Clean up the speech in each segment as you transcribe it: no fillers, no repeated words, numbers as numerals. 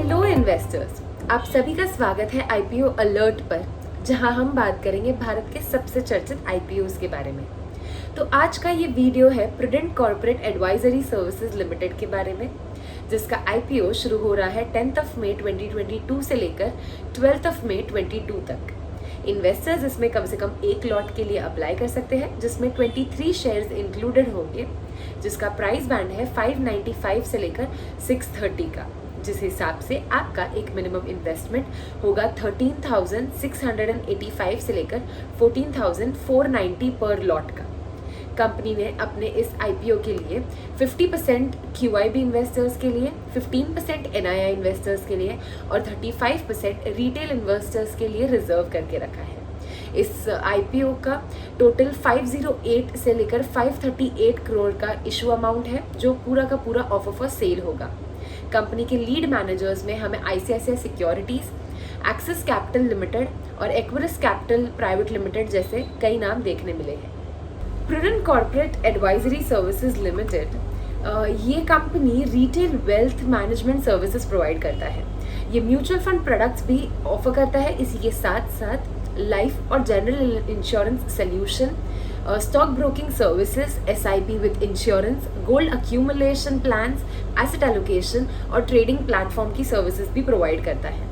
Hello investors, आप सभी का स्वागत है आईपीओ अलर्ट पर, जहां हम बात करेंगे भारत के सबसे चर्चित आईपीओस के बारे में। तो आज का ये वीडियो है prudent Corporate Advisory Services limited के बारे में, जिसका आईपीओ शुरू हो रहा है 10 मई 2022 से लेकर 12 मई 2022 तक। इन्वेस्टर्स इसमें कम से कम एक लॉट के लिए अप्लाई कर सकते हैं, जिसमें 23 शेयर्स इंक्लूडेड होंगे, जिसका प्राइस बैंड है 595 से लेकर 630 का, जिस हिसाब से आपका एक मिनिमम इन्वेस्टमेंट होगा 13,685 से लेकर 14,490 पर लॉट का। कंपनी ने अपने इस आईपीओ के लिए 50% क्यूआईबी इन्वेस्टर्स के लिए, 15% एनआईआई इन्वेस्टर्स के लिए और 35% रिटेल इन्वेस्टर्स के लिए रिजर्व करके रखा है। इस आईपीओ का टोटल 508 से लेकर 538 करोड़ का इशू अमाउंट है, जो पूरा का पूरा ऑफर फॉर सेल होगा। कंपनी के लीड मैनेजर्स में हमें ICICI securities, axis capital limited और एक्विरिस कैपिटल प्राइवेट लिमिटेड जैसे कई नाम देखने मिले हैं। Prudent Corporate Advisory Services Limited, ये company retail wealth management services provide करता है। ये म्यूचुअल फंड प्रोडक्ट्स भी ऑफर करता है। इसी के साथ साथ लाइफ और general insurance solution, stock broking services, SIP with insurance, gold accumulation plans, asset allocation और ट्रेडिंग प्लेटफॉर्म की सर्विसेज भी प्रोवाइड करता है।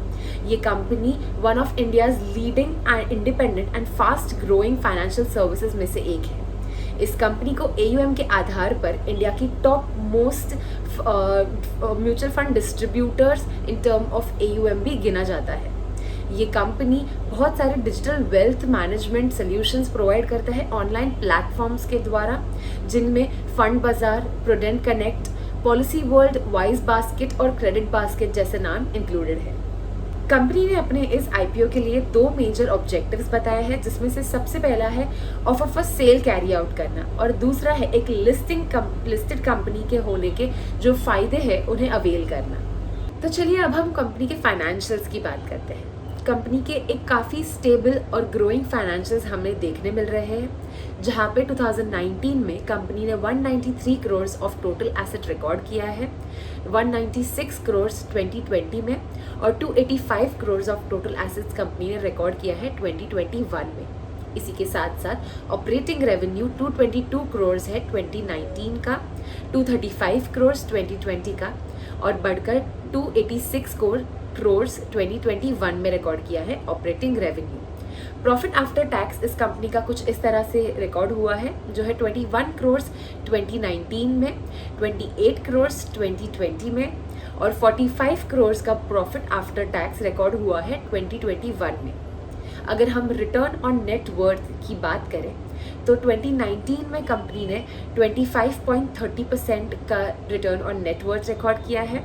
ये company one of India's leading and independent and fast growing financial services में से एक है। इस कंपनी को AUM के आधार पर इंडिया की top most mutual fund distributors in term of AUM भी गिना जाता है। ये कंपनी बहुत सारे digital wealth management solutions provide करता है ऑनलाइन प्लेटफॉर्म्स के द्वारा, जिनमें फंड बाजार, prudent connect, policy world, wise basket और क्रेडिट बास्केट जैसे नाम इंक्लूडेड है। कंपनी ने अपने इस आईपीओ के लिए 2 मेजर ऑब्जेक्टिव्स बताए हैं, जिसमें से सबसे पहला है offer for sale carry out करना और दूसरा है एक लिस्टेड कंपनी के होने के जो फायदे हैं उन्हें अवेल करना। तो चलिए अब हम कंपनी के फाइनेंशियल्स की बात करते हैं। कंपनी के एक काफ़ी स्टेबल और ग्रोइंग फाइनेंशियल्स हमें देखने मिल रहे हैं, जहां पे 2019 में कंपनी ने 193 crore of total asset record किया है, 196 करोड़ 2020 में और 285 crore of total assets company ने रिकॉर्ड किया है 2021 में। इसी के साथ साथ ऑपरेटिंग रेवेन्यू 222 करोड़ है 2019 का, 235 करोड़ 2020 का और बढ़कर 286 करोड़ 2021 में रिकॉर्ड किया है operating revenue. Profit after tax इस कंपनी का कुछ इस तरह से रिकॉर्ड हुआ है, जो है 21 करोड़ 2019 में, 28 करोड़ 2020 में और 45 करोड़ का प्रॉफिट आफ्टर टैक्स रिकॉर्ड हुआ है 2021 में। अगर हम रिटर्न ऑन नेट वर्थ की बात करें तो 2019 में कंपनी ने 25.30% का return on net worth record किया है,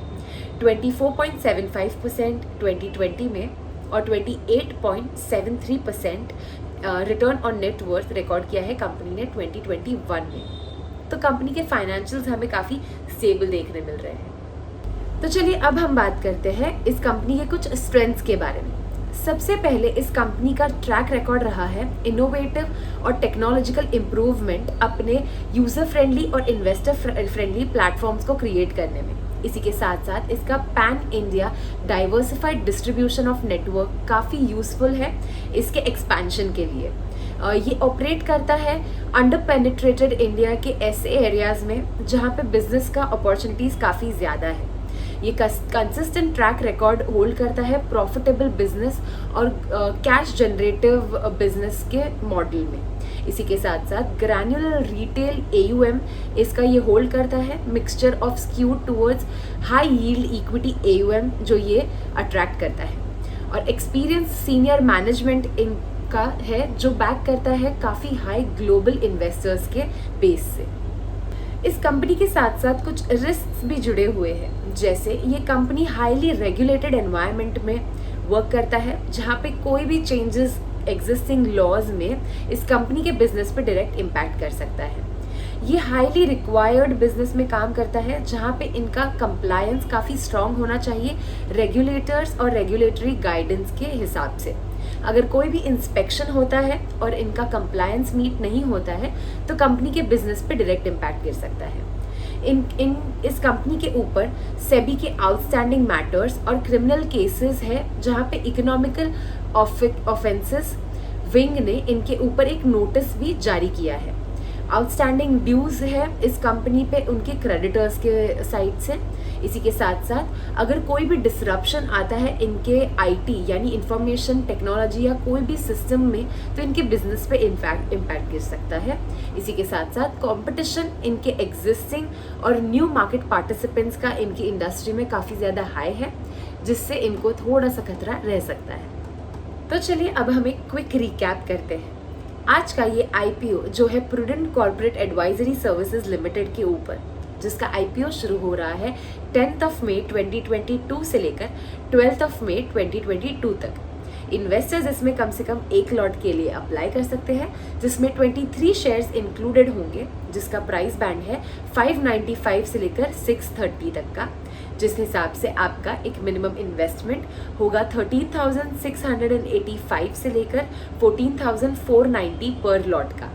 24.75% 2020 में और 28.73% return on net worth record किया है कंपनी ने 2021 में। तो कंपनी के फाइनेंशियल्स हमें काफ़ी स्टेबल देखने मिल रहे हैं। तो चलिए अब हम बात करते हैं इस कंपनी के कुछ स्ट्रेंथ्स के बारे में। सबसे पहले इस कंपनी का ट्रैक रिकॉर्ड रहा है इनोवेटिव और टेक्नोलॉजिकल इम्प्रूवमेंट अपने यूज़र फ्रेंडली और इन्वेस्टर फ्रेंडली प्लेटफॉर्म्स को क्रिएट करने में। इसी के साथ साथ इसका pan India diversified distribution of network काफ़ी यूजफुल है इसके एक्सपेंशन के लिए। ये ऑपरेट करता है अंडर पेनिट्रेटेड इंडिया के ऐसे एरियाज़ में जहाँ पे बिजनेस का अपॉर्चुनिटीज़ काफ़ी ज़्यादा है। ये कंसिस्टेंट ट्रैक रिकॉर्ड होल्ड करता है प्रॉफिटेबल बिजनेस और कैश जनरेटिव बिजनेस के मॉडल में। इसी के साथ साथ ग्रैन्युलर रिटेल AUM इसका ये होल्ड करता है, mixture of skewed towards high yield equity AUM जो ये अट्रैक्ट करता है और एक्सपीरियंस सीनियर मैनेजमेंट इनका है जो बैक करता है काफ़ी हाई ग्लोबल इन्वेस्टर्स के बेस से। इस कंपनी के साथ साथ कुछ रिस्क भी जुड़े हुए हैं, जैसे ये कंपनी हाईली रेगुलेटेड एनवायरनमेंट में वर्क करता है, जहाँ पे कोई भी चेंजेस एग्जिस्टिंग लॉज में इस कंपनी के बिजनेस पे डायरेक्ट इम्पैक्ट कर सकता है। ये हाईली रिक्वायर्ड बिजनेस में काम करता है, जहाँ पे इनका कंप्लायंस काफ़ी स्ट्रॉन्ग होना चाहिए रेगुलेटर्स और रेगुलेटरी गाइडेंस के हिसाब से। अगर कोई भी इंस्पेक्शन होता है और इनका कंप्लायंस मीट नहीं होता है तो कंपनी के बिजनेस पे डायरेक्ट इम्पैक्ट गिर सकता है। इन इस कंपनी के ऊपर सेबी के आउटस्टैंडिंग मैटर्स और क्रिमिनल केसेस है, जहाँ पे इकोनॉमिकल ऑफेंसेस विंग ने इनके ऊपर एक नोटिस भी जारी किया है। आउटस्टैंडिंग ड्यूज है इस कंपनी पे उनके क्रेडिटर्स के साइड से। इसी के साथ साथ अगर कोई भी डिसरप्शन आता है इनके आईटी यानी इंफॉर्मेशन टेक्नोलॉजी या कोई भी सिस्टम में, तो इनके बिजनेस पे इम्पैक्ट गिर सकता है। इसी के साथ साथ कंपटीशन इनके एग्जिस्टिंग और न्यू मार्केट पार्टिसिपेंट्स का इनकी इंडस्ट्री में काफ़ी ज़्यादा हाई है, जिससे इनको थोड़ा सा खतरा रह सकता है। तो चलिए अब हम एक क्विक रिकैप करते हैं। आज का ये आईपीओ जो है prudent Corporate Advisory Services limited के ऊपर, जिसका आईपीओ शुरू हो रहा है 10 मई 2022 से लेकर 12 मई 2022 तक। इन्वेस्टर्स इसमें कम से कम 1 लॉट के लिए अप्लाई कर सकते हैं, जिसमें 23 शेयर्स इंक्लूडेड होंगे, जिसका प्राइस बैंड है 595 से लेकर 630 तक का, जिस हिसाब से आपका एक मिनिमम इन्वेस्टमेंट होगा 13,685 से लेकर 14,490 पर लॉट का।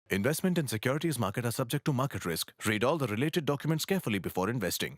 Investment in securities market are subject to market risk. Read all the related documents carefully before investing.